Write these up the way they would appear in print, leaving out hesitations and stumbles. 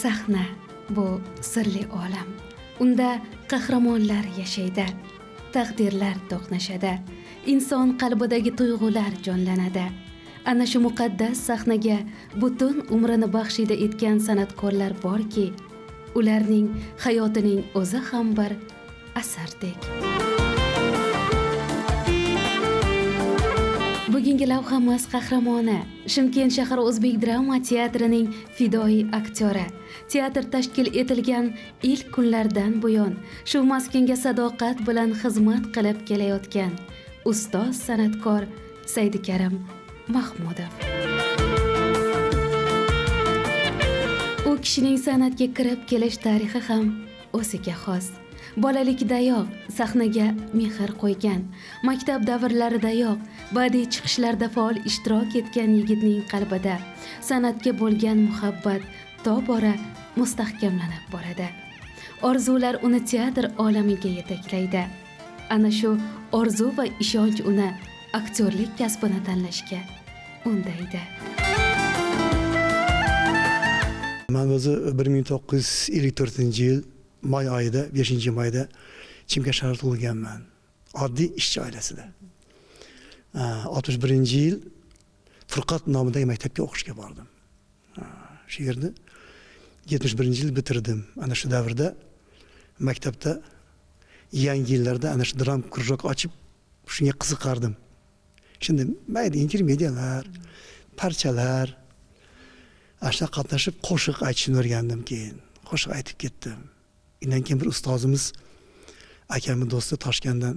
Sahna bu sirli olam. Unda qahramonlar yashaydi, taqdirlar to'qnashadi, inson qalbidagi tuyg'ular jonlanadi. Ana shu muqaddas sahnaga butun umrini baxshida etgan san'atkorlar borki, ularning hayotining o'zi ham bir asardek. Bugungi lavhamiz qahramoni Shimkent shahar O'zbek drama teatrining fidoyi aktyori. Teatr tashkil etilgan ilk kunlardan buyon shu maskunga sadoqat bilan xizmat qilib kelayotgan ustoz san'atkor Saidikarim Mahmudov. U kishining san'atga kirib kelish tarixi ham o'ziga xos. Bolalikdayoq sahnaga mehr qo'ygan, maktab davrlaridayoq badiiy chiqishlarda faol ishtirok etgan yigitning qalbida san'atga bo'lgan muhabbat tobora mustahkamlanib boradi. Orzular uni teatr olamiga yetaklaydi. Ana shu orzu va ishonch uni aktyorlik kasbini tanlashga undaydi. Men o'zi 1954-yil may oyida 5-mayda Chimkent shahrida tug'ilganman. Oddiy ishchi oilasida. 61-yil Furqat nomidagi maktabga o'qishga bordim. Shu yerda 71-yil bitirdim. Ana shu davrda maktabda yangi yillarda ana shu dram krujok ochib, shunga qiziqardim. Şimdi mayda intermedialar, parchalar ashta qatnashib qo'shiq aytishni o'rgandim keyin. Qo'shiq aytib ketdim. Undan keyin bir ustozimiz akamning do'sti Toshkentdan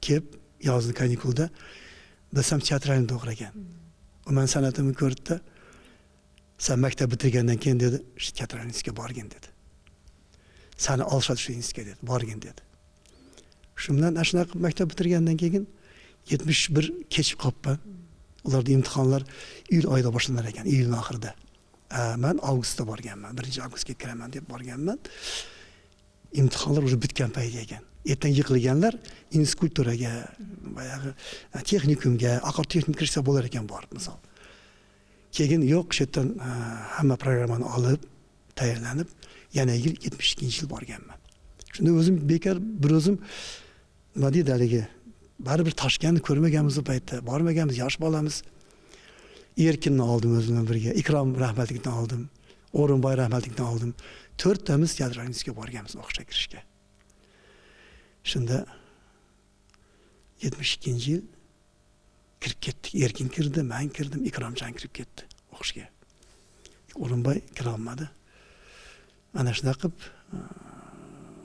kelib, yozgi kanikulda desam teatralni to'g'ri ekan. U men san'atimni ko'rdi-da, sen maktab bitirgandan keyin dedi, shu teatralniga borgin dedi. Seni olishadi shu institutga dedi, borgin dedi. Shu bilan ashuna maktab bitirgandan keyin 71 kechib qolibman. Ularda imtihonlar iyul oyida boshlanar ekan, iyulning oxirida. Men avgustda borganman, 1-avgustga kiraman deb borganman. İmtihonlar уже bitgan payt ekan. Ertaga yiqilganlar instituturaga, boyagi texnikumga, aql texnik kirsa bo'lar ekan borib misol. Keyin yo'q, shu yerdan hamma programmani olib, tayyorlanib, yana yil 72-yil borganman. Shunda o'zim bekor bir o'zim nima deydi haligi, baribir Toshkentni ko'rmaganmiz u paytda, bormaganmiz, yosh bolamiz. Erkinni oldim o'zimdan birga, Ikrom rahmatlikdan oldim, O'rinboy rahmatlikdan oldim. 4tamiz teatralniga borganmiz o'qishga kirishga. Shunda 72-yil kirib ketdik. Erkin kirdi, men kirdim, Ikromjon kirib ketdi o'qishga. O'rinboy kira olmadi. Ana shunday qilib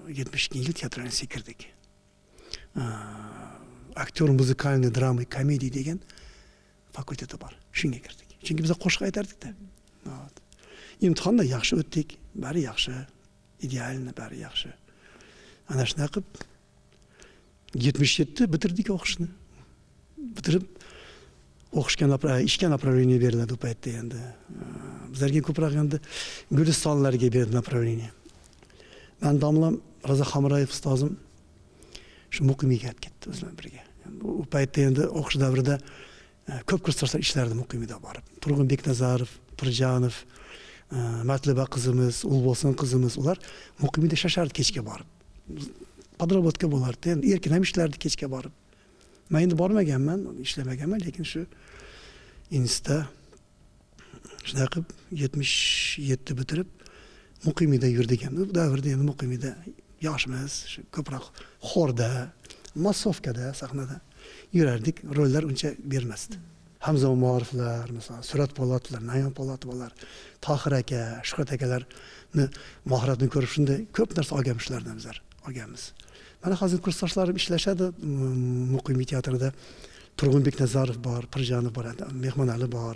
72-yil teatralniga kirdik. Aktyor muzikalniy drama komediya degan fakulteti bor. Shunga kirdik. Chunki biz qo'shiq aytardik-da. İmtihonda yaxshi o'tdik, bari yaxshi, idealni bari yaxshi. Ana shunday qilib 77 bitirdik o'qishni. Bitirib o'qishga ishga направление beriladi u paytda endi. Bizlarga ko'proq endi Gulistonlarga berdi направление. Men domlam Raza Hamrayev ustozim shu muqimiga olib ketdi o'zim birga. U paytda endi o'qish davrida ko'p kurslar ishlardi muqimida borib. Turg'un Beknazarov, Pirjonov, Matluba qizimiz, Ulbosin qizimiz, ular muqimida shashardi kechga borib. Podrobotka bo'lardi. Endi erkin ham ishlardi kechga borib. Men endi bormaganman, ishlamaganman, lekin shu institutda shunday qilib 77 bitirib muqimida yurdik endi. Bu davrda endi muqimida yoshmiz, shu ko'proq xorda, massovkada, sahnada yurardik, rollar uncha bermasdi. Hamza Umaroflar, mesela Surat Po'latlar, Nayon Po'latlar, Tohir aka, Shuhrat akalarni mahoratini ko'rib shunday ko'p narsa o'rganishlardan bizlar o'rganamiz. Mana hozir kursdoshlarim ishlashadi muqimiy teatrida. Turg'un Beknazarov bor, Pirjonov bor, Mehmonali bor.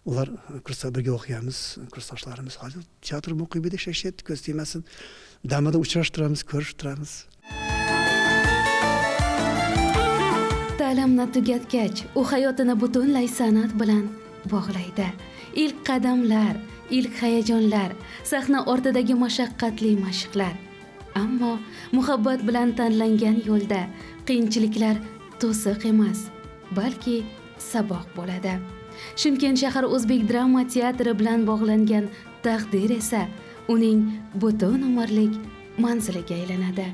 Ular kursda birga o'qiyamiz, kursdoshlarimiz. Hozir teatr muqimida ishlashyapti, ko'z tegmasin. Damada uchrashtiramiz, ko'rishib turamiz. Ta'limni tugatgach, u hayotini butunlay san'at bilan bog'laydi. İlk qadamlar, ilk hayajonlar, sahna ortidagi mashaqqatli mashqlar. Ammo muhabbat bilan tanlangan yo'lda qiyinchiliklar to'siq emas, balki saboq bo'ladi. Shimkent shahar O'zbek drama teatri bilan bog'langan taqdir esa uning butun umrlik manziliga aylanadi.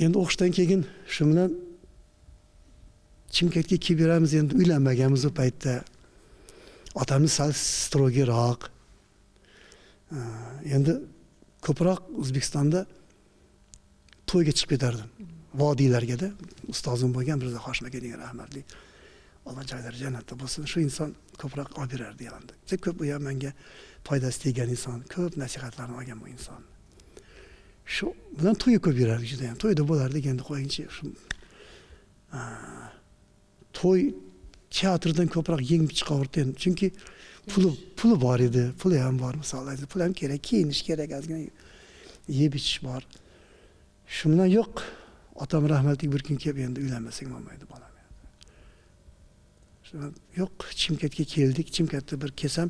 Endi o'qishdan keyin shu bilan Chimkentga kelib beramiz, endi uylanmaganmiz o paytda. Otamiz sal strogiroq. Endi ko'proq O'zbekistonda to'yga chiqib ketardim. Vodiylarga-da ustozim bo'lgan Mirzo Hoshim aka degan rahmatli. Alloh joylari jannatda bo'lsin. Shu inson ko'proq olib berardi yanimda. Juda ko'p u ham menga foydasi tegan inson, ko'p nasihatlarni olgan bu inson. Shu bilan to'yga ko'p yurardi juda ham. To'yda bo'lardik endi qo'yingchi. To'y teatrdan ko'proq yengib chiqaverdi. Chunki puli bor edi, puli ham bor misollarda. Pul ham kerak, kiyinish kerak, ozgina yeb ichish bor. Shu bilan yo'q. Otam rahmatli bir kun kelib endi uylanmasang bo'lmaydi bolam. Yo'q, Chimkentga keldik. Chimkentda bir kelsam,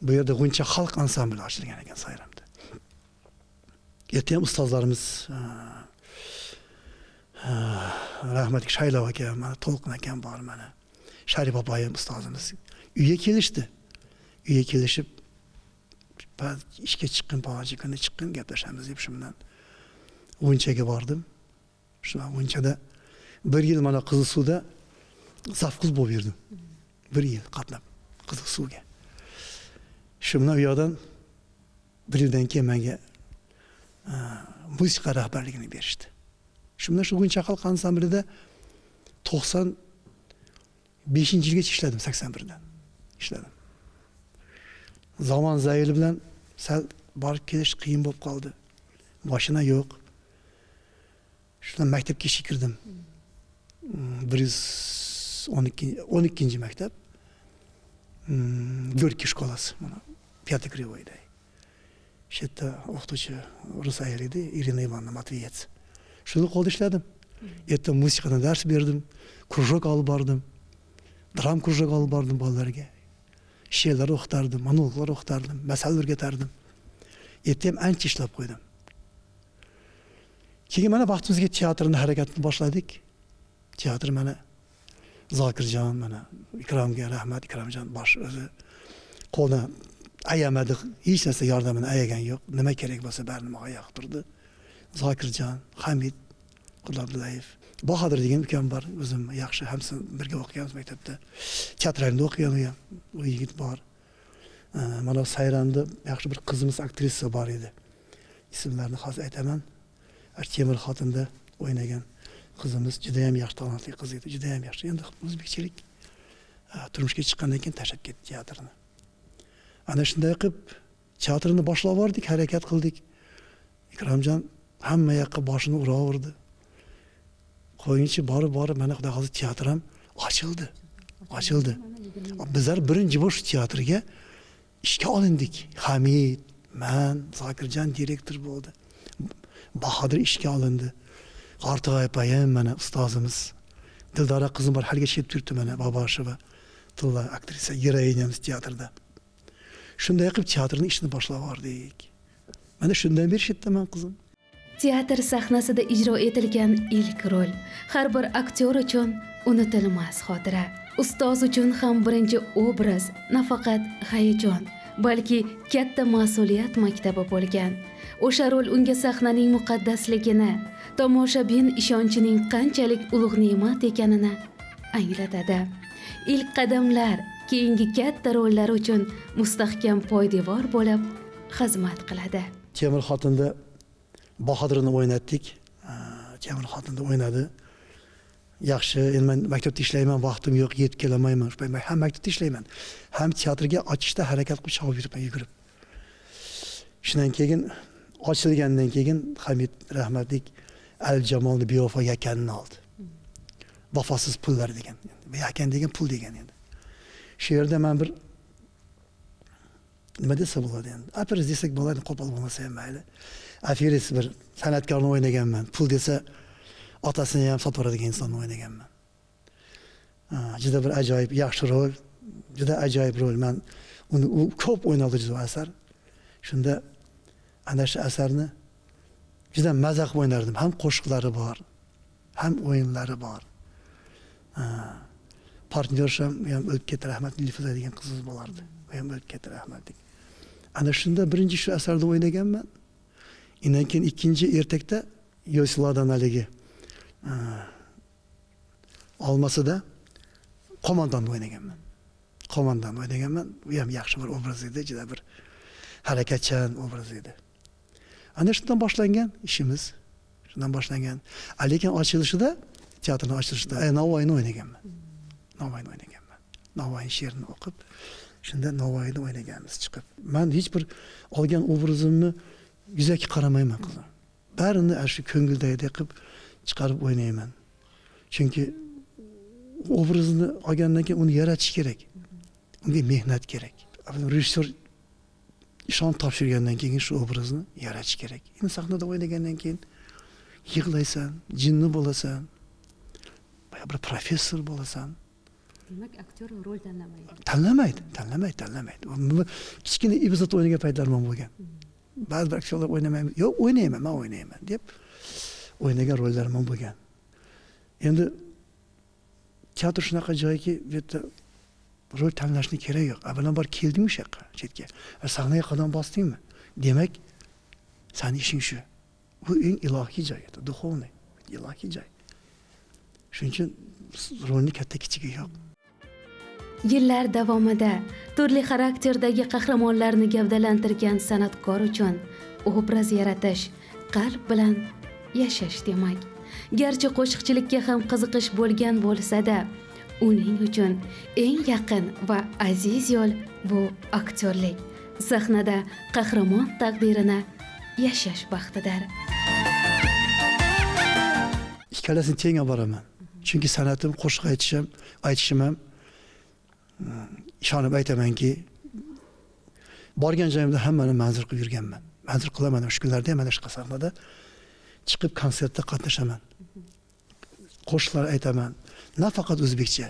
bu yerda G'uncha xalq ansambli ochilgan ekan Sayramda. Erta ham ustozlarimiz rahmatli Shaylov aka, mana To'lqin akam bor, mana Sharif opayim ustozimiz. Uyga kelishdi. Uyga kelishib, ishga chiqqin, palonchi kunda chiqqin, gaplashamiz deb shu bilan G'unchaga bordim. Shu G'unchada 1 yil mana Qizilsuvda zavquz bo'lib yurdim. 1 yil qatnab Qizilsuvga. Shu bilan u yoqdan 1 yildan keyin menga musiqa rahbarligini berishdi. Shu bilan shu G'uncha xalq ansamblida 95-yilgacha ishladim, 81dan ishladim. Zamon zayli bilan sal borib kelish qiyin bo'lib qoldi. Mashina yo'q. Shundan maktabga ishga kirdim. 112 maktab. Gorkiy shkolasi, mana 5-krivoyda. Shu yerda o'qituvchi rus ayol edi, Irina Ivanovna Matveyets. Shuni qo'lda ishladim. Erta musiqadan dars berdim, krujok olib bordim. Dram krujok olib bordim bolalarga. She'rlar o'qitardim, monologlar o'qitardim, masal o'rgatardim. Erta ham ancha ishlab qo'ydim. Keyin mana vaqtimizga teatrning harakatini boshladik. Teatr mana Zokirjon, mana Ikromga rahmat, Ikromjon bosh o'zi qo'lni ayamadi, hech narsa yordamini ayagan yo'q. Nima kerak bo'lsa barini oyoq turdi. Zokirjon, Hamid Quloblayev, Bahodir degan ukam bor, o'zim yaxshi hamsi birga o'qiganmiz maktabda. Teatralda o'qigan u ham, u yigit bor. Mana Sayramda yaxshi bir qizimiz aktrisa bor edi. Ismlarini hozir aytaman. Temir xotinda o'ynagan qizimiz juda ham yaxshi talantli qiz edi, juda ham yaxshi. Endi o'zbekchilik turmushga chiqqandan keyin tashlab ketdi teatrni. Ana shunday qilib teatrni boshlab bordik, harakat qildik. Ikromjon hamma yoqqa boshini uraverdi. Qo'yinchi borib mana xudo xohlasa teatr ham ochildi. Bizlar birinchi bo'sh teatrga ishga olindik. Hamid, men, Zokirjon direktor bo'ldi. Bahodir ishga olindi. Qortig'ay opayim mana ustozimiz. Dildora qizim bor, halga kelib turibdi mana Bobosheva. Tilla aktrisa, giroyinyamiz teatrda. Shunday qilib teatrning ishini boshlab bordik. Mana shundan beri shitaman qizim. Teatr sahnasida ijro etilgan ilk rol har bir aktyor uchun unutilmas xotira. Ustoz uchun ham birinchi obraz nafaqat hayajon, balki katta mas'uliyat maktabi bo'lgan. O'sha rol unga sahnaning muqaddasligini, tomoshabin ishonchining qanchalik ulug' ne'mat ekanini anglatadi. Ilk qadamlar keyingi katta rollar uchun mustahkam poydevor bo'lib xizmat qiladi. Temir xotinda Bahodirni o'ynatdik. Temir xotinda o'ynadi. Yaxshi, endi men maktabda ishlayman, vaqtim yo'q, yetib kelamayman. Ham maktabda ishlayman. Ham teatrga ochishda harakat qilib chopib yuribman, yugurib. Shundan keyin ochilgandan keyin Hamid rahmatlik Al-Jamolni bevafo yakanini oldi. Vafosiz pullar degan. Yakan degan pul degan endi. Shu yerda men bir nima desa bo'ladi endi. Apiriz desak bo'ladi, qo'pol bo'lmasa ham mayli. Afiris bir san'atkorni o'ynaganman. Pul desa otasini ham sotib yuboradigan insonni o'ynaganman. Juda bir ajoyib, yaxshi rol, juda ajoyib rol. Men uni ko'p o'ynadi juda asar. Shunda ana shu asarni juda maza qilib o'ynardim. Ham qo'shiqlari bor, ham o'yinlari bor. Partnyorsham ham o'lib ketdi, rahmatli Lifiza degan qizimiz bo'lardi. u ham o'lib ketdi rahmatli. Ana shunda birinchi shu asarda o'ynaganman. Undan keyin ikkinchi ertakda Yo'siladan haligi olmasida qo'mondonni o'ynaganman. Qo'mondonni o'ynaganman. U ham yaxshi bir obraz edi, juda bir harakatchan obraz edi. Ana shundan boshlangan ishimiz. Shundan boshlangan. Lekin ochilishida, teatrning ochilishida Navoiyni o'ynaganman. Navoiyni o'ynaganman. Navoiy she'rini o'qib, shunda Navoiyni o'ynaganmiz chiqib. Men hech bir olgan obrazimni yuzaki qaramayman qizim. Barini shu ko'ngildagidek qilib chiqarib o'ynayman. Chunki obrazni olgandan keyin uni yaratish kerak. Unga mehnat kerak. Rejissor ishon topshirgandan keyin shu obrazni yaratish kerak. Endi sahnada o'ynagandan keyin yig'laysan, jinni bo'lasan, bir professor bo'lasan. Demak, aktyor rol tanlamaydi. Tanlamaydi. Kichkina epizod o'ynagan paytlarim ham bo'lgan. Ba'zi bir aktyorlar o'ynamayman. Yo'q, o'ynayman, men o'ynayman deb o'ynagan rollarim ham bo'lgan. Endi teatr shunaqa joyki, bu yerda rol tanlashni kerak yo'q. Avvalambor kelding o'sha yoqqa, chetga. Sahnaga qadam bosdingmi? Demak, seni ishing shu. Bu eng ilohiy joy edi, duxovniy, ilohiy joy. Shuning uchun rolning katta kichigi yo'q. Yillar davomida turli xarakterdagi qahramonlarni gavdalantirgan san'atkor uchun obraz yaratish qalb bilan yashash demak. Garchi qo'shiqchilikka ham qiziqish bo'lgan bo'lsa-da, uning uchun eng yaqin va aziz yo'l bu aktyorlik. Sahnada qahramon taqdirini yashash baxtidir. Ikkalasini teng olib boraman. Chunki san'atim qo'shiq aytishim ham ishonib aytamanki, borgan joyimda hammani manzur qilib yurganman. Manzur qilaman shu kunlarda ham mana shu sahnada chiqib konsertda qatnashaman. Qo'shiqlar aytaman. Nafaqat o'zbekcha,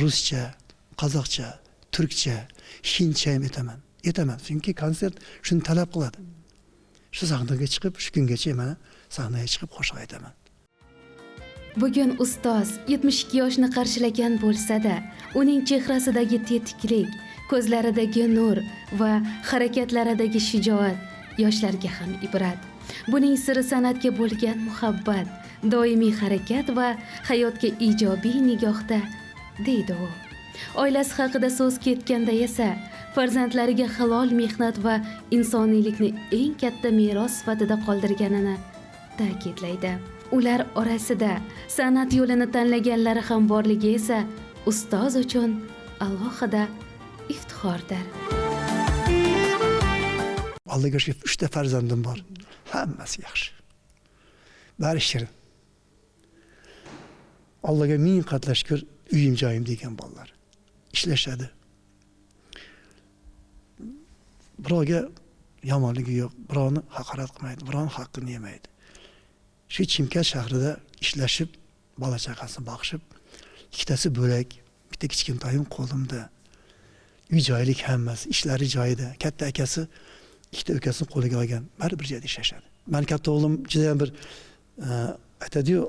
ruscha, qozoqcha, turkcha, hindcha ham aytaman. Chunki konsert shuni talab qiladi. Shu sahnaga chiqib, shu kungacha mana sahnaga chiqib qo'shiq aytaman. Bugun ustoz 72 yoshni qarshilagan bo'lsa-da, uning chehrasidagi tetiklik, ko'zlaridagi nur va harakatlaridagi shijoat yoshlarga ham ibrat. Buning siri san'atga bo'lgan muhabbat, doimiy harakat va hayotga ijobiy nigohda, deydi u. Oilasi haqida so'z ketganda esa farzandlariga halol mehnat va insoniylikni eng katta meros sifatida qoldirganini ta'kidlaydi. Ular orasida san'at yo'lini tanlaganlari ham borligi esa ustoz uchun alohida iftixordir. Allohga shukr, 3 ta farzandim bor. Hammasi yaxshi. Bari shirin. Allohga ming qatla shukr, uyim joyim degan bolalar. Ishlashadi. Birovga yomonligi yo'q, birovni haqorat qilmaydi, birovni haqqini yemaydi. Shu Chimkent shahrida ishlashib, bola chaqasini boqishib, ikkitasi bo'lak, bitta kichkintoyim qo'limda. Uy joylik hammasi, ishlari joyida. Katta akasi ikkita ukasini qo'liga olgan, bari bir joyda ishlashadi. Men katta o'g'lim juda ham bir aytadi-yu,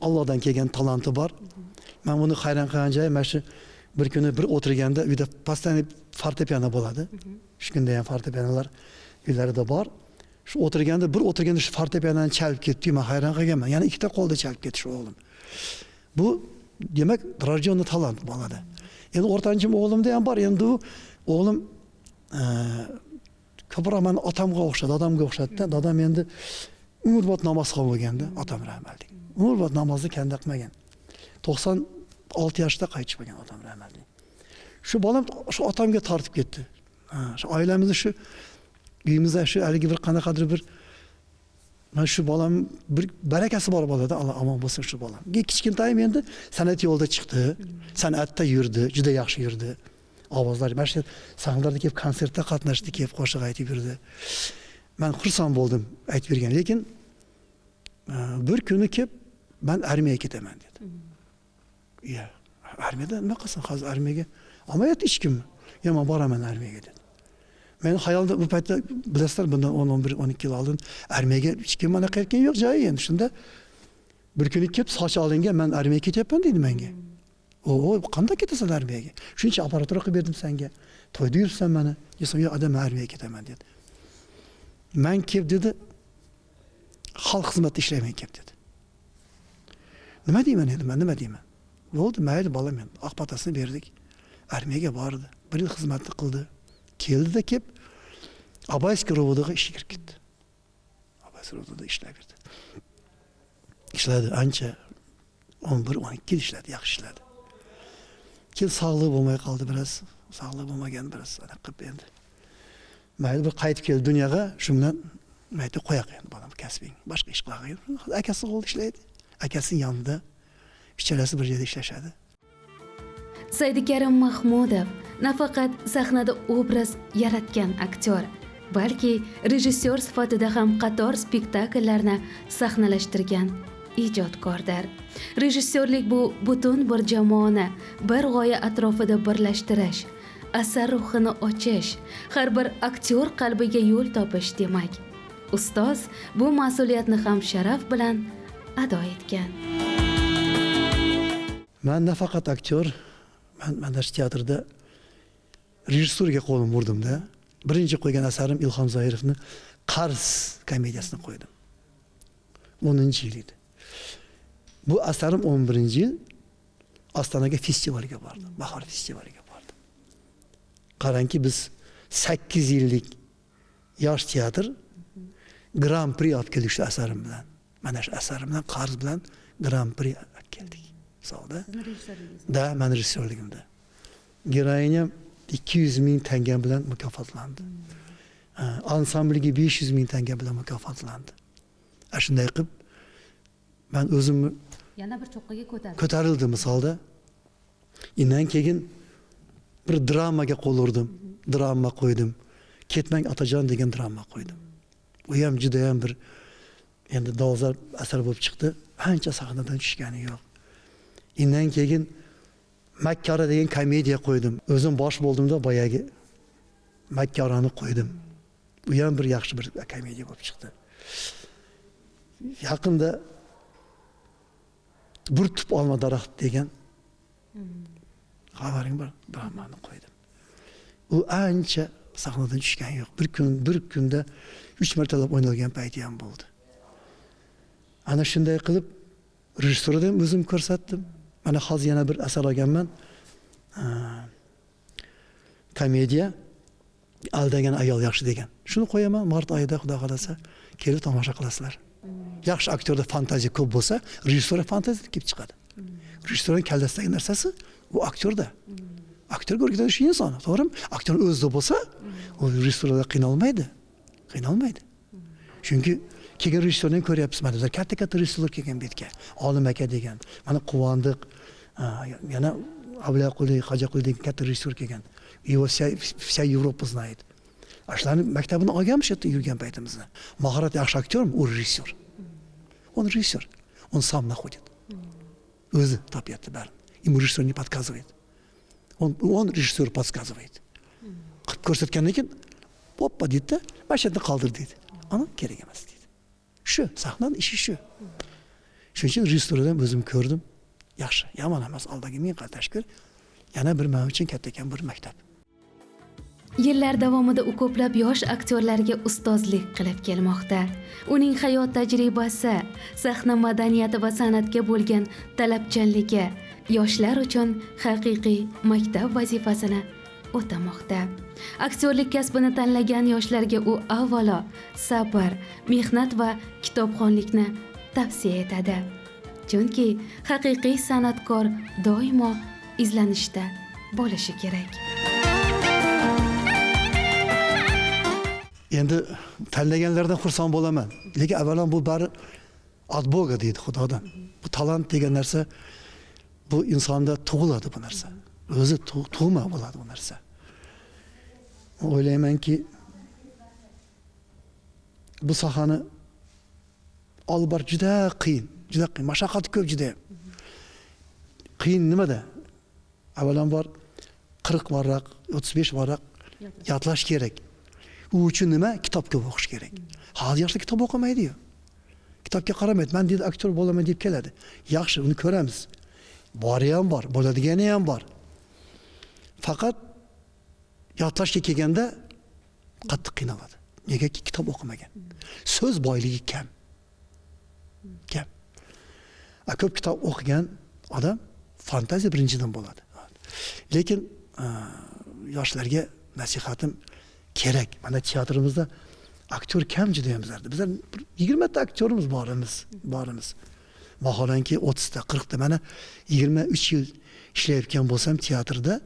Allohdan kelgan talanti bor. Men uni hayron qilgan joyi mana shu bir kuni bir o'tirganda uyda postoyanniy fortepiano bo'ladi. Shu kunda ham fortepianolar uylarida bor. Shu o'tirganda shu fortepianoni chalib ketdi, men hayron qolganman. Yana ikkita qo'lda chalib ketdi shu o'g'lim. Bu demak rojoniy talant bolada. Endi o'rtanchim o'g'limda ham bor. Endi u o'g'lim ko'proq meni otamga o'xshadi, odamga o'xshatdi. Dadam endi umrbod namoz qilib bo'lganda, otam rahmatli. Umrbod namozni kanda qilmagan. 96 yoshda qaytib bo'lgan otam rahmatli. Shu bolam shu otamga tortib ketdi. Shu oilamizni shu uyimizda shu haligi bir qanaqadir bir mana shu bolam bir barakasi bor bo'ladi, Alloh omon bo'lsin shu bolam. Kichkintoyim endi san'at yo'lida chiqdi, san'atda yurdi, juda yaxshi yurdi. Ovozlar, mana shu sahnalarda kelib konsertda qatnashdi, kelib qo'shiq aytib yurdi. Men xursand bo'ldim aytib bergan, lekin bir kuni kelib men armiyaga ketaman dedi. Ya, armiyada nima qilsin hozir armiyaga? Olmayapti hech kim. Ya men boraman armiyaga dedi. Men xayolda bu paytda bilasizlar, bundan 10-11-12 yil oldin armiyaga hech kim mana qaytgan yo'q joyi endi. Shunda bir kuni kelib soch olingan, men armiyaga ketyapman dedi menga. O qanday ketasan armiyaga? Shuncha aparatura qilib berdim senga. To'yda yuribsan meni. Desam, "Yo'q, adam armiyaga ketaman" dedi. Men kelib dedi, xalq xizmatida ishlayman kelib dedi. Nima deyman endi, men nima deyman? Bo'ldi, mayli bolam endi. Oq patasini berdik. Armiyaga bordi. 1 yil xizmatni qildi. Keldi-da kelib Abayskiy rovodaga ishga kirib ketdi. Abayskiy rovodada ishlayverdi. İşledi ancha 11-12 yil ishladi, yaxshi ishladi. Keyin sog'lig'i bo'lmay qoldi biroz. Sog'lig'i bo'lmagan biroz anaqa qilib endi. Mayli bir qaytib keldi dunyoga, shu bilan mayli qo'yaq endi bolam kasbing. Boshqa ish qilgan. Akasi qo'lda ishlaydi. Akasining yonida ikkalasi bir yerda ishlashadi. Saidikarim Mahmudov nafaqat sahnada obraz yaratgan aktyor, balki rejissyor sifatida ham qator spektakllarni sahnalashtirgan ijodkordir. Rejissyorlik bu butun bir jamoani bir g'oya atrofida birlashtirish, asar ruhini ochish, har bir aktyor qalbiga yo'l topish demak. Ustoz bu mas'uliyatni ham sharaf bilan ado etgan. Men nafaqat aktyor, men teatrda rejissyorga qo'lim urdim-da. Birinchi qo'ygan asarim Ilhom Zoirovni Qarz komediyasini qo'ydim. 10-yil edi. Bu asarim 11-yil Ostonaga festivaliga bordim. Bahor festivaliga bordim. Qarangki biz 8 yillik yosh teatr Grand Prix olib keldik shu asarim bilan. Mana shu asarim bilan Qarz bilan Grand Prix olib keldik. Solda. Da, men rejissyorligimda. Geroinyam 200 ming tanga bilan mukofotlandi. Ansambliga 500 ming tanga bilan mukofotlandi. Shunday qilib men o'zimni Yana bir cho'qqiga ko'tarildi misolda. Undan keyin bir dramaga qo'l urdim. Drama qo'ydim. Ketmang otajon degan drama qo'ydim. U ham juda ham bir endi dolzarb asar bo'lib chiqdi. Ancha sahnadan tushgani yo'q. Undan keyin Makkora degan komediya qo'ydim. O'zim bosh bo'ldimda boyagi Makkorani qo'ydim. Bu ham bir yaxshi bir komediya bo'lib chiqdi. Yaqinda bir tup olma daraxt degan xabaring bor, dramani qo'ydim. U ancha sahnadan tushgan yo'q. Bir kunda 3 martalab o'ynalgan payti ham bo'ldi. Ana shunday qilib rejissyorda ham o'zim ko'rsatdim. Mana hozir yana bir asar olganman. Komediya Aldagan ayol yaxshi degan. Shuni qo'yaman, mart oyida xudo xolasa kelib tomosha qilasizlar. Yaxshi aktyorda fantaziya ko'p bo'lsa, rejissyor fantaziya kelib chiqadi. Rejissyorning kallasidagi narsasi u aktyorda. Aktyor o'rgatadi shu inson, to'g'rimi? Aktyor o'zida bo'lsa, u rejissyorda qiynalmaydi. Chunki kelgan rejissyorni ko'ryapsiz. Mana bizlar katta rejissyorlar kelgan betga. Olim aka degan. Mana Quvondiq, yana Avliyaquli, Hojaquli degan katta rejissyor kelgan. Его вся Европа знает. Ashlarni maktabini olganmish yerda yurgan paytimizda. Mahorat yaxshi aktyormi? U rejissyor. Он режиссер. Он сам находит. O'zi topyapti bari. Ему режиссер не подсказывает. Он режиссер подсказывает. Qilib ko'rsatgandan keyin poppa deydi-da, mana shu yerda qoldir deydi. Ana kerak emas deydi. Shu sahnaning ishi shu. Shuning uchun rejissyordan o'zim ko'rdim. Yaxshi, yomon emas. Albaga men qatnashgur. Yana bir men uchun kattakan bir maktab. Yillar davomida u ko'plab yosh aktyorlarga ustozlik qilib kelmoqda. Uning hayot tajribasi, sahna madaniyati va san'atga bo'lgan talabchanligi yoshlar uchun haqiqiy maktab vazifasini o'tamoqda. Aktyorlik kasbini tanlagan yoshlarga u avvalo sabr, mehnat va kitobxonlikni tavsiya etadi. Chunki haqiqiy san'atkor doimo izlanishda bo'lishi kerak. Endi tanlaganlardan xursand bo'laman. Lekin avvalom bu bari od Boga deydi Xudodan. Bu talant degan narsa bu insonda tug'iladi bu narsa. O'zi tug'ma bo'ladi bu narsa. O'ylaymanki bu sohani olib borish juda qiyin, mashaqqati ko'p juda. Qiyin nimada? Avvalambor 40 varaq, 35 varaq yodlash kerak. U uchun nima? Kitob ko'p o'qish kerak. Hozir yoshlar kitob o'qimaydi-yu. Kitobga qaramaydi. Men deydi aktyor bo'laman deb keladi. Yaxshi, uni ko'ramiz. bori ham bor, bo'ladigani ham bor. Faqat yodlashga kelganda qattiq qiynaladi. Negaki kitob o'qimagan. So'z boyligi kam. Kam. Ko'p kitob o'qigan odam fantaziya birinchidan bo'ladi. Lekin yoshlarga nasihatim kerak. Mana teatrimizda aktyor kam juda ham bizlarda. Bizlar 20 ta aktyorimiz borimiz. Vaholanki 30 ta, 40 ta. Mana 23 yil ishlayotgan bo'lsam teatrda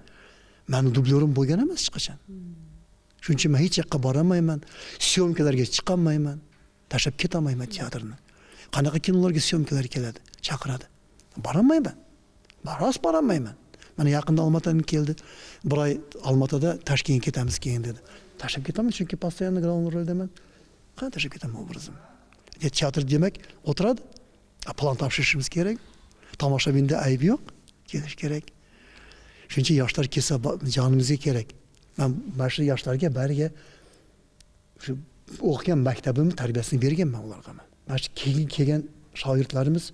meni dublyurim bo'lgan emas hech qachon. Shuning uchun men hech yoqqa bora olmayman, syomkalarga chiqa olmayman, tashlab keta olmayman teatrni. Qanaqa kinolarga syomkalar keladi, chaqiradi. Bora olmayman. Bora olmayman. Mana yaqinda Olmaotadan keldi. Bir oy Olmaotada Toshkentga ketamiz keyin dedi. Tashlab ketaman chunki постоянно главный roldaman. Qanday tashlab ketaman obrazim? Teatr demak o'tiradi. Plan topshirishimiz kerak. Tomoshabinda ayb yo'q, kelish kerak. Shuning uchun yoshlar kelsa jonimizga kerak. Men mana shu yoshlarga bariga shu o'qigan maktabimning tarbiyasini berganman ularga. Mana shu kelgan shogirdlarimiz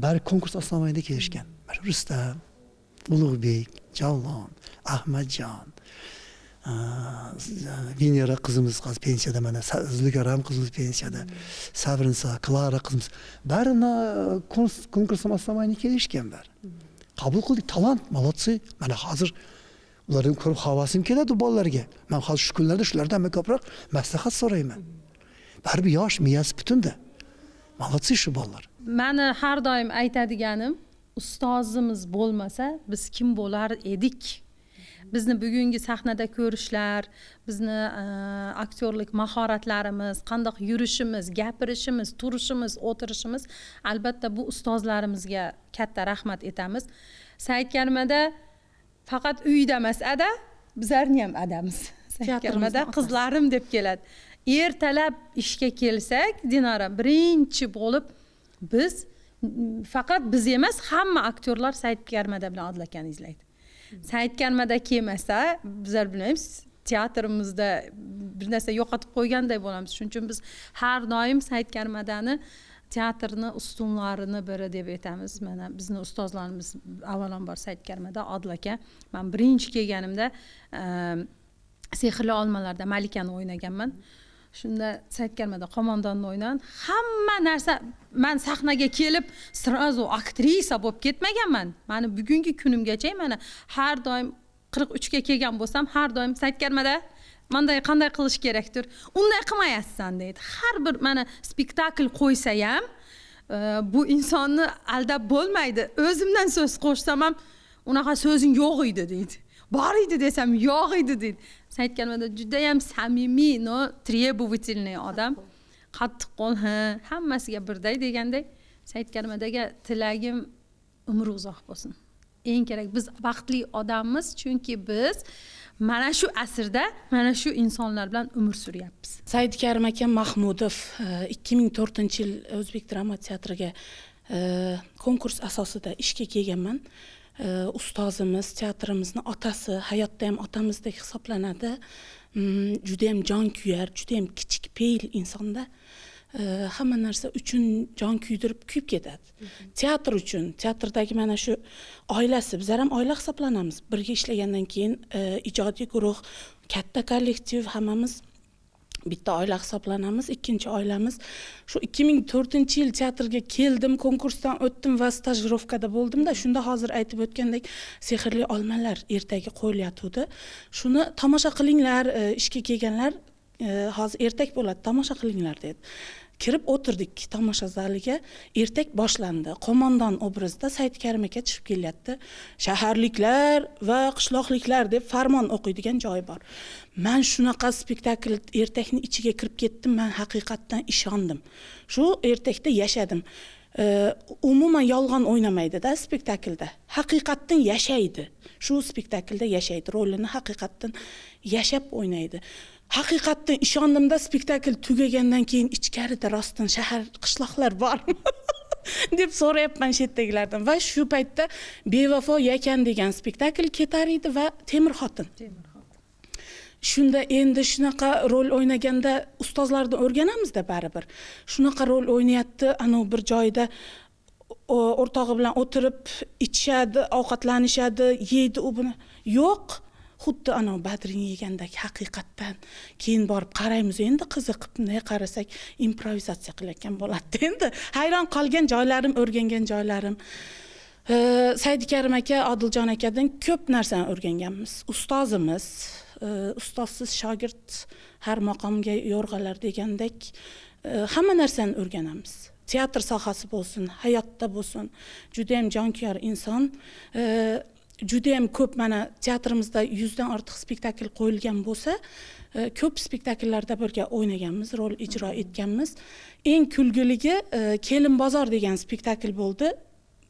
bari konkurs asnomayida kelishgan. Mana shu Rustam, Ulug'bek, Javlon, Ahmadjon, Venera qizimiz hozir pensiyada, mana Zulkaram qizimiz pensiyada, Savrinsa, Klara qizimiz barini konkurs asnomayida kelishgan bari. Qabul qildik, talant, молодцы. Mana hozir ulardan ko'rib havasim keladi bolalarga. Men hozir shu kunlarda shulardan ko'proq maslahat so'rayman. Baribir yosh, miyasi butunda. Молодцы shu bolalar. Meni har doim aytadiganim, ustozimiz bo'lmasa biz kim bo'lar edik? Bizni bugungi sahnada ko'rishlar, bizni aktyorlik mahoratlarimiz, qanday yurishimiz, gapirishimiz, turishimiz, o'tirishimiz, albatta bu ustozlarimizga katta rahmat etamiz. Said Karimada faqat uyda emas, bizlarni ham adamiz. Said Karimada qizlarim deb keladi. Ertalab ishga kelsak, Dinora, birinchi bo'lib biz faqat biz emas, hamma aktyorlar Said Karimada bilan Odil akani izlaydi. Said Karimada kelmasa, bizlar bilmaymiz, teatrimizda bir narsa yo'qotib qo'yganday bo'lamiz. Shuning uchun biz har doim Said Karimadani teatrni ustunlarini biri deb aytamiz. Mana bizning ustozlarimiz avvalambor Said Karimada Odil aka. Men birinchi kelganimda Sehrli olmalarda Malikani o'ynaganman. Shunda Said Karimada qo'mondonni o'ynagan. Hamma narsa men sahnaga kelib srazu aktrisa bo'lib ketmaganman. Meni bugungi kunimgacha mana har doim 43 ga kelgan bo'lsam, har doim Said Karimada menday qanday qilish kerakdir? Unday qilmayapsan deydi. Har bir mana spektakl qo'ysa ham bu insonni aldab bo'lmaydi. O'zimdan so'z qo'shsam ham unaqa so'zing yo'q edi deydi. Bor edi desam yo'q edi deydi. Said Karimada juda ham samimiy, требовательный odam. Qattiq qo'l, hammasiga birday deganday. Said Karimadaga tilagim umri uzoq bo'lsin. Eng kerak biz baxtli odammiz, chunki biz mana shu asrda mana shu insonlar bilan umr suryapmiz. Said Karim aka Mahmudov 2004-yil O'zbek drama teatriga konkurs asosida ishga kelganman. Ustozimiz, teatrimizni otasi, hayotda ham otamizdek hisoblanadi. Juda ham jonkuyar, juda ham kichikpeyil insonda. Hamma narsa uchun jon kuydirib kuyib ketadi. Teatr uchun, teatrdagi mana shu oilasi, bizlar ham oila hisoblanamiz. Birga ishlagandan keyin ijodiy guruh, katta kollektiv, hammamiz bitta oila hisoblanamiz. Ikkinchi oilamiz shu 2004-yil teatrga keldim, konkursdan o'tdim va stajirovkada bo'ldimda, shunda hozir aytib o'tgandek Sehrli olmalar ertaga qo'yilyotdi. Shuni tomosha qilinglar, ishga kelganlar hozir ertak bo'ladi, tomosha qilinglar dedi. Kirib o'tirdik tomosha zaliga, ertak boshlandi. Qo'mondon obrazida Said Karim aka chiqib kelyapti. Shaharliklar va qishloqliklar deb farmon o'qiydigan joyi bor. Men shunaqa spektakl ertakning ichiga kirib ketdim, men haqiqatdan ishondim. Shu ertakda yashadim. Umuman yolg'on o'ynamaydi-da spektaklda. Haqiqatdan yashaydi. Shu spektaklda yashaydi, rolini haqiqatdan yashab o'ynaydi. Haqiqatdan ishondimda, spektakl tugagandan keyin ichkarida rostdan shahar, qishloqlar bormi deb so'rayapman chetdagilardan. Va shu paytda Bevafo yakan degan spektakl ketar edi va Temir xotin. Shunda endi shunaqa rol o'ynaganda ustozlardan o'rganamizda baribir. Shunaqa rol o'ynayapti, ana bir joyda o'rtog'i bilan o'tirib ichishadi, ovqatlanishadi, yeydi u buni. Yo'q. Xuddi ana badring yegandek haqiqatdan keyin borib qaraymiz endi qiziqib bunday qarasak improvizatsiya qilayotgan bo'ladi endi. Hayron qolgan joylarim, o'rgangan joylarim. Saidikarim aka, Odiljon akadan ko'p narsani o'rganganmiz. Ustozimiz, ustozsiz shogird har maqomga yo'rg'alar degandek hamma narsani o'rganamiz. Teatr sohasi bo'lsin, hayotda bo'lsin, juda ham jonkuyar inson. Juda ham ko'p mana teatrimizda 100 dan ortiq spektakl qo'yilgan bo'lsa, ko'p spektakllarda birga o'ynaganmiz, rol ijro etganmiz. Eng kulgiligi Kelin bozor degan spektakl bo'ldi.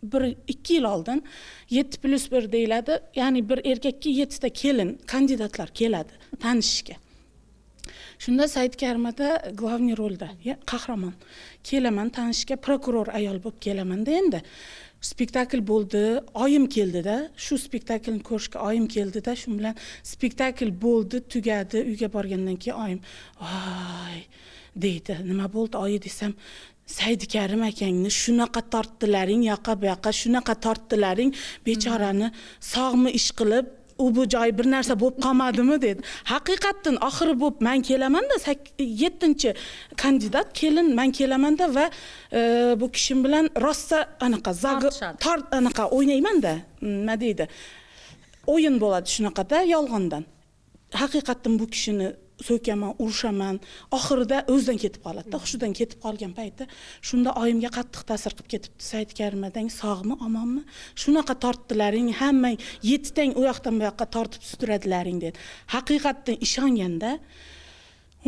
1-2 yil oldin 7+1 deyiladi. Ya'ni bir erkakka 7 ta kelin, kandidatlar keladi tanishishga. Shunda Saidkarimada glavniy rolda, qahramon. Kelaman tanishishga, prokuror ayol bo'lib kelaman-da endi. Spektakl bo'ldi, oyim keldi-da, shu spektaklni ko'rishga oyim keldi-da, shu bilan spektakl bo'ldi, tugadi, uyga borgandan keyin oyim, "Voy" deydi. Nima bo'ldi oyi desam, Saidkarim akangni shunaqa tortdilaring, yoqa bu yoqqa shunaqa tortdilaring, bechorani sog'mi ish qilib, u bu joy bir narsa bo'lib qolmadimi dedi. Haqiqatdan oxiri bo'lib men kelamanda 7-chi kandidat kelin men kelamanda va bu kishim bilan rosta anaqa anaqa o'ynaymanda, nima deydi? O'yin bo'ladi shunaqada yolg'ondan. Haqiqatdan bu kishini so'kaman, urushaman, oxirida o'zdan ketib qoladi. Hushidan ketib qolgan paytda shunda oyimga qattiq ta'sir qilib ketibdi. Saidkarimadang sog'mi, omonmi? Shunaqa tortdilaring, hammang 7 tang u yoqdan bu yoqqa tortib sudradilaring dedi. Haqiqatdan ishonganda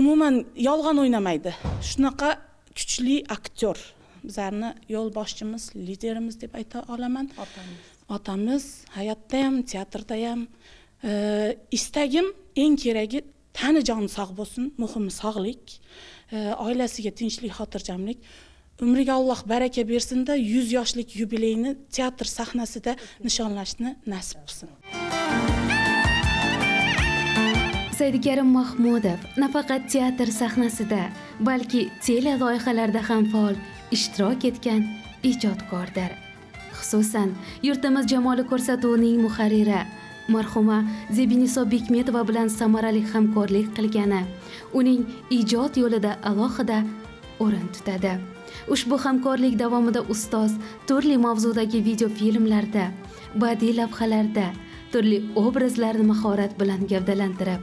umuman yolg'on o'ynamaydi. Shunaqa kuchli aktyor. Bizlarni yo'lboshchimiz, liderimiz deb ayta olaman. Otamiz hayotda ham, teatrda ham istagim eng keragi tani joni sog' bo'lsin, muhimi sog'lik, oilasiga tinchlik, xotirjamlik. Umriga Alloh baraka bersin-da, 100 yoshlik yubileyni teatr sahnasida nishonlashni nasib qilsin. Saidikarim Mahmudov nafaqat teatr sahnasida, balki tele loyihalarda ham faol ishtirok etgan ijodkordir. Xususan, Yurtimiz jamoli ko'rsatuvining muharriri marhuma Zebiniso Bekmetova bilan samarali hamkorlik qilgani uning ijod yo'lida alohida o'rin tutadi. Ushbu hamkorlik davomida ustoz turli mavzudagi video filmlarda, badiiy lavhalarda turli obrazlarni mahorat bilan gavdalantirib,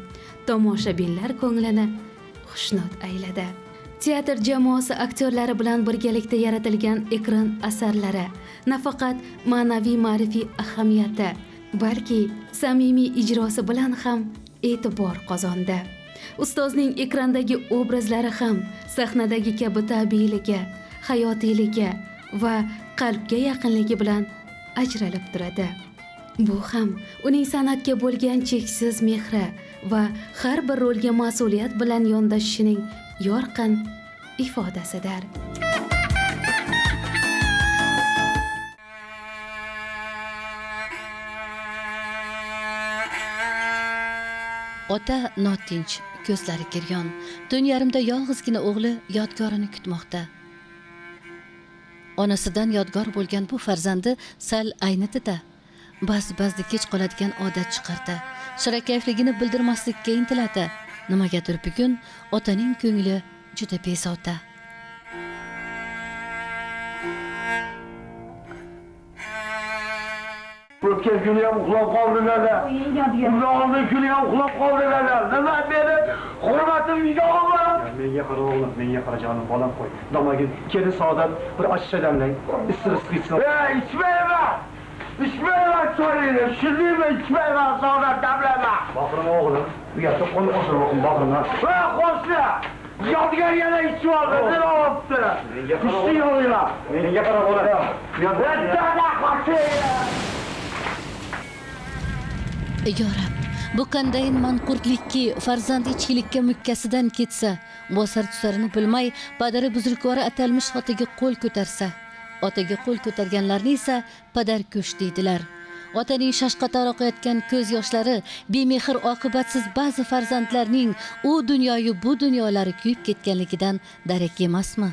tomoshabinlar ko'nglini xushnud ayladi. Teatr jamoasi aktyorlari bilan birgalikda yaratilgan ekran asarlari nafaqat ma'naviy ma'rifiy ahamiyati, balki samimiy ijrosi bilan ham e'tibor qozondi. Ustozning ekrandagi obrazlari ham sahnadagi kabi tabiiyligi, hayotiyligi va qalbga yaqinligi bilan ajralib turadi. Bu ham uning san'atga bo'lgan cheksiz mehri va har bir rolga mas'uliyat bilan yondashishining yorqin ifodasidir. Ota notinch, ko'zlari kiryon, tun yarimda yolg'izgina o'g'li yodgorini kutmoqda. Onasidan yodgor bo'lgan bu farzandi sal aynitida, ba'zi kech qoladigan odat chiqardi. Shirakayfligini bildirmaslikka intiladi. Nimagadir bugun otaning ko'ngli juda bezovta. O'tgan kuni ham uxlab qoldilar. Undan kuni ham uxlab qoldilar. Nima meni hurmatim yog'lar. Menga qara o'g'lim, menga qara jonim, bolam qo'y. Domagin, kelin saodat bir ochiqcha damlang. Isiriq ichsin. Ichmayman. Ichmayman so'raydi. Shundaymi ichmayman, saodat damlayman. Boqirim o'g'lim, bu gapda qo'l qo'shib o'qim, boqirim. Va qo'shni. Yodgor yana ichib oldi, nima olibdi? Ichdi yo'qlar. Menga qara o'g'lim. Yodgor qo'shni. Ya Rab, bu qandayin manqurtlikki farzand ichkilikka mukkasidan ketsa, bosar tusarini bilmay padari buzrukvori atalmish otaga qo'l ko'tarsa, otaga qo'l ko'targanlarni esa padarko'sh deydilar. Otaning shashqator oqayotgan ko'z yoshlari bemehr oqibatsiz ba'zi farzandlarning u dunyoyu bu dunyolari kuyib ketganligidan darak emasmi?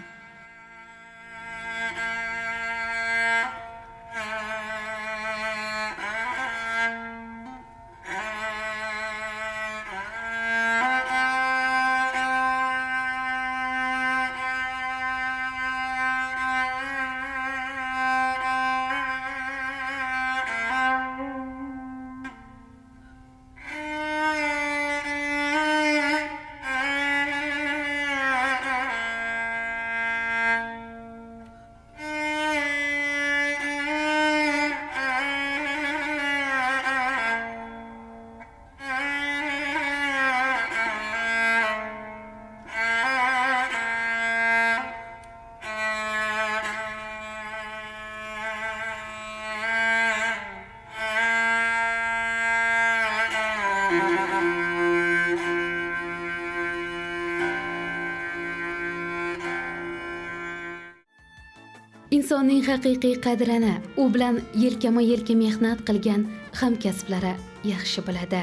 insonning haqiqiy qadrini u bilan yelkama-yelka mehnat qilgan hamkasblari yaxshi biladi.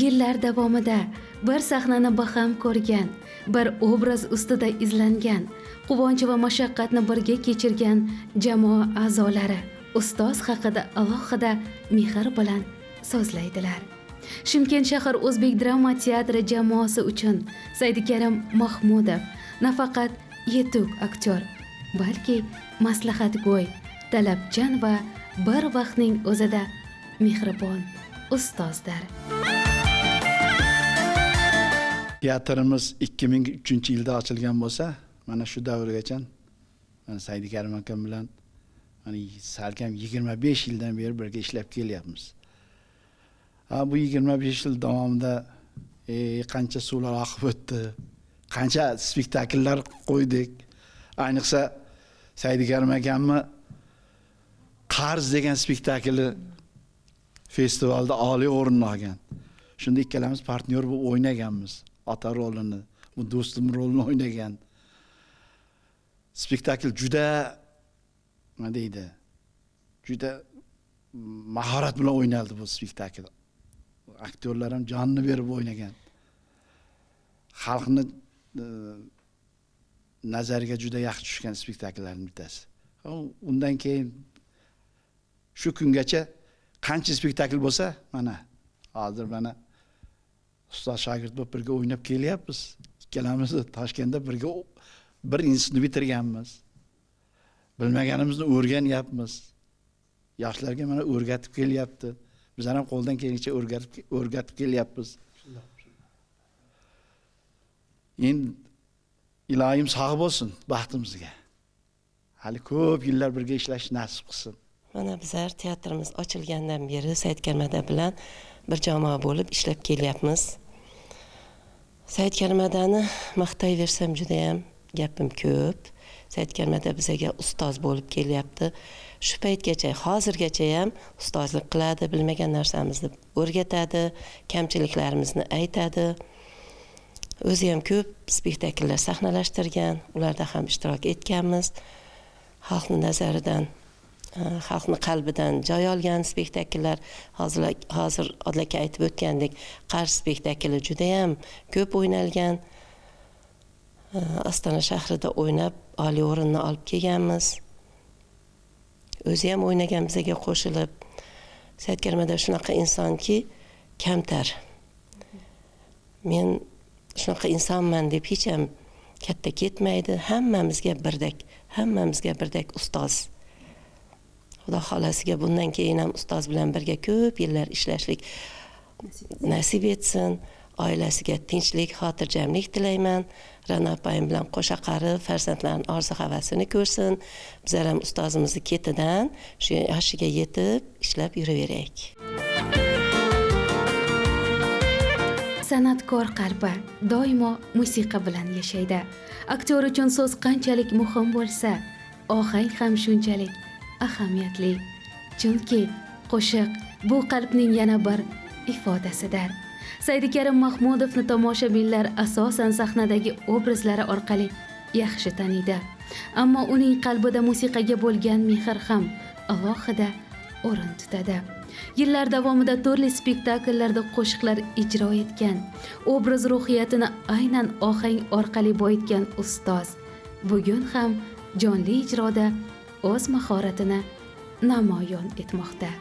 Yillar davomida bir sahnani baham ko'rgan, bir obraz ustida izlangan, quvonch va mashaqqatni birga kechirgan jamoa a'zolari ustoz haqida alohida mehr bilan so'zlaydilar. Shimkent shahar O'zbek drama teatri jamoasi uchun Saidikarim Mahmudov nafaqat yetuk aktyor, balki maslahatgo'y, talabchan va bir vaqtning o'zida mehribon ustozdir. Teatrimiz 2003-yilda ochilgan bo'lsa, mana shu davrgacha mana Saidikarim akam bilan mana salkam 25 yildan beri birga ishlab kelyapmiz. Bu 25 yil davomida qancha suvlar oqib o'tdi, qancha spektakllar qo'ydik. Ayniqsa Saidikarim akamni Qarz degan spektakli festivalda oliy o'rin olgan. Shunda ikkalamiz partnyor bo'lib o'ynaganmiz. Ota rolini, bu do'stim rolini o'ynagan. Spektakl juda nima deydi? Juda mahorat bilan o'ynaldi bu spektakl. Aktyorlar ham jonini berib o'ynagan. Xalqni nazariga juda yaxshi tushgan spektakllarning bittasi. Undan keyin shu kungacha qancha spektakl bo'lsa, mana hozir mana ustoz shogird bo'lib birga o'ynab kelyapmiz. Ikkalamiz Toshkentda birga bir institutni bitirganmiz. Bilmaganimizni o'rganyapmiz. Yoshlarga mana o'rgatib kelyapti. Bizlar ham qo'ldan kelgancha o'rgatib kelyapmiz. Endi ilohim sog' bo'lsin baxtimizga. Hali ko'p yillar birga ishlash nasib qilsin. Mana bizlar teatrimiz ochilgandan beri Saidikarim aka bilan bir jamoa bo'lib ishlab kelyapmiz. Saidikarim akani maqtayversam juda ham gapim ko'p. Saidikarim aka bizga ustoz bo'lib kelyapti. Shu paytgacha, hozirgacha ham ustozlik qiladi, bilmagan narsamizni o'rgatadi, kamchiliklarimizni aytadi. O'zi ham ko'p spektakllar sahnalashtirgan, ularda ham ishtirok etganmiz. Xalqning nazaridan, xalqning qalbidan joy olgan spektakllar, hozir Odilaka aytib o'tgandek, Qarz spektakli juda ham ko'p o'ynalgan. Ostona shahrida o'ynab, oliy o'rinni olib kelganmiz. O'zi ham o'ynagan bizga qo'shilib. Saidikarim aka shunaqa insonki, kamtar. Men shunaqa insonman deb hech ham katta ketmaydi. Hammamizga birdek ustoz. Xudo xolasiga bundan keyin ham ustoz bilan birga ko'p yillar ishlashlik nasib etsin. Oilasiga tinchlik, xotirjamlik tilayman. Ra'no opam bilan qo'sha qarib, farzandlarning orzu havasini ko'rsin. Bizlar ham ustozimizni ketidan shu yoshiga yetib ishlab yuraveraylik. San'atkor qalbi doimo musiqa bilan yashaydi. Aktyor uchun so'z qanchalik muhim bo'lsa, ohang ham shunchalik ahamiyatli. Chunki qo'shiq bu qalbning yana bir ifodasidir. Saidikarim Mahmudovni tomoshabinlar asosan sahnadagi obrazlari orqali yaxshi taniydi. Ammo uning qalbida musiqaga bo'lgan mehr ham alohida o'rin tutadi. Yillar davomida turli spektakllarda qo'shiqlar ijro etgan, obraz ruhiyatini aynan ohang orqali boyitgan ustoz bugun ham jonli ijroda o'z mahoratini namoyon etmoqda.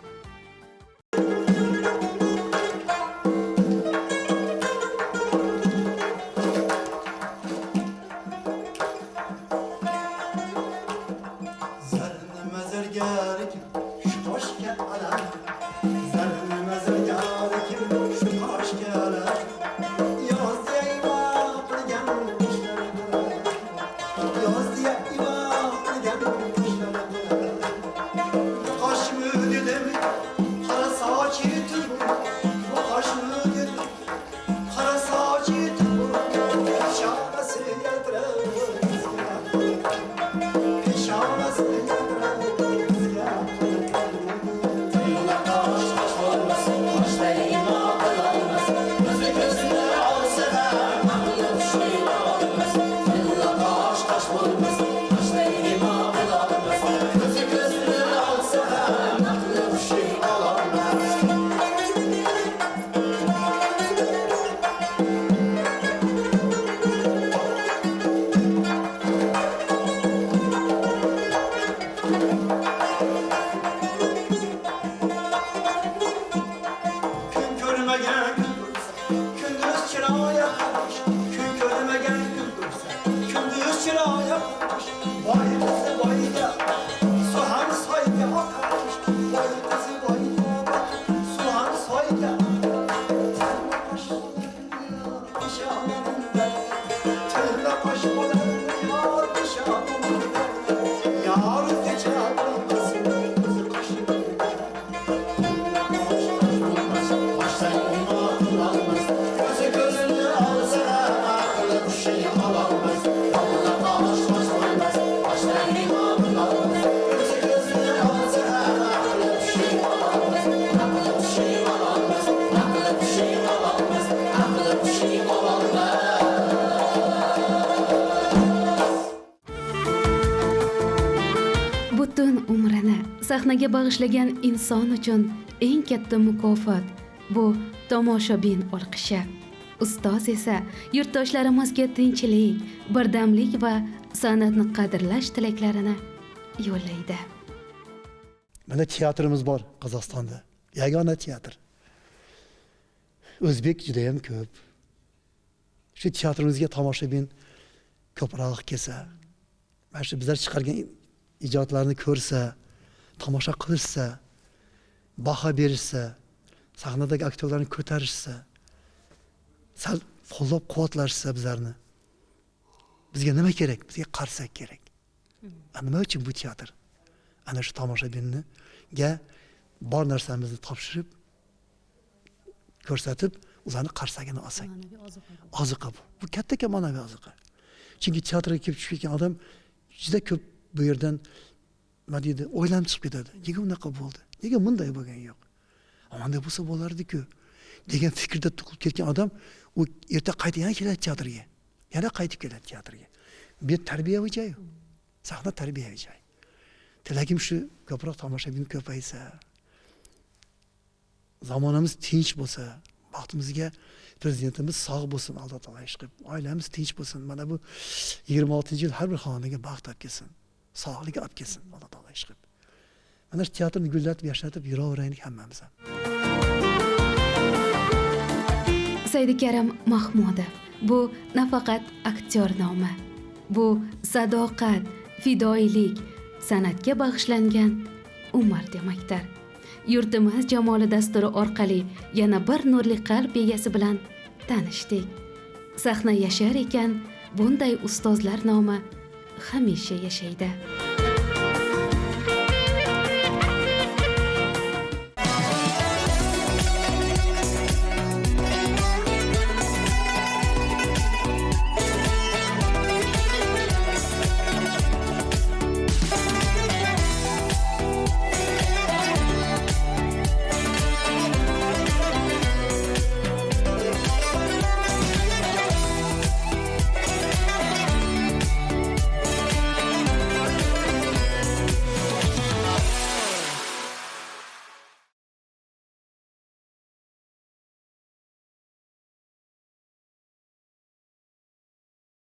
sahnaga bag'ishlagan inson uchun eng katta mukofot bu tomoshabin olqishi. Ustoz esa yurtdoshlarimizga tinchlik, birdamlik va san'atni qadrlash tilaklarini yo'llaydi. Mana teatrimiz bor Qozog'istonda. Yagona teatr. O'zbek juda ham ko'p. Shu teatrimizga tomoshabin ko'proq kelsa, mana shu bizlar chiqargan ijodlarni ko'rsa, tomosha qilishsa, baho berishsa, sahnadagi aktyorlarni ko'tarishsa, sal qo'llab-quvvatlashsa bizlarni. Bizga nima kerak? Bizga qarsak kerak. Nima uchun bu teatr? Ana shu tomoshabinga bor narsamizni topshirib, ko'rsatib, ularni qarsagini olsak. Oziqa bu. Bu katta ma'naviy oziqa. Chunki teatrga kelib tushib ketgan odam juda ko'p bu yerdan nima deydi, o'ylanib chiqib ketadi. Nega unaqa bo'ldi? Nega bunday bo'lgani yo'q? Amanda bo'lsa bo'lardi-ku degan fikrda tug'ilib ketgan odam u erta qaytib yana keladi teatrga. Yana qaytib keladi teatrga. Bu tarbiyaviy joy. Sahna tarbiyaviy joy. Tilagim shu, ko'proq tomoshabin ko'paysa, zamonamiz tinch bo'lsa, baxtimizga prezidentimiz sog' bo'lsin, Alloh taolo ishqib, oilamiz tinch bo'lsin. Mana bu 26-yil har bir xonaga baxt olib kelsin, sog'lik olib kelsin, Alloh taolo ishqib. Mana shu teatrni gullatib, yashnatib yuraveraylik hammamiz ham. Saidikarim Mahmudov bu nafaqat aktyor nomi, bu sadoqat, fidoilik, san'atga bag'ishlangan umr demakdir. Yurtimiz jamoli dasturi orqali yana bir nurli qalb egasi bilan tanishdik. Sahna yashar ekan, bunday ustozlar nomi hamisha yashaydi.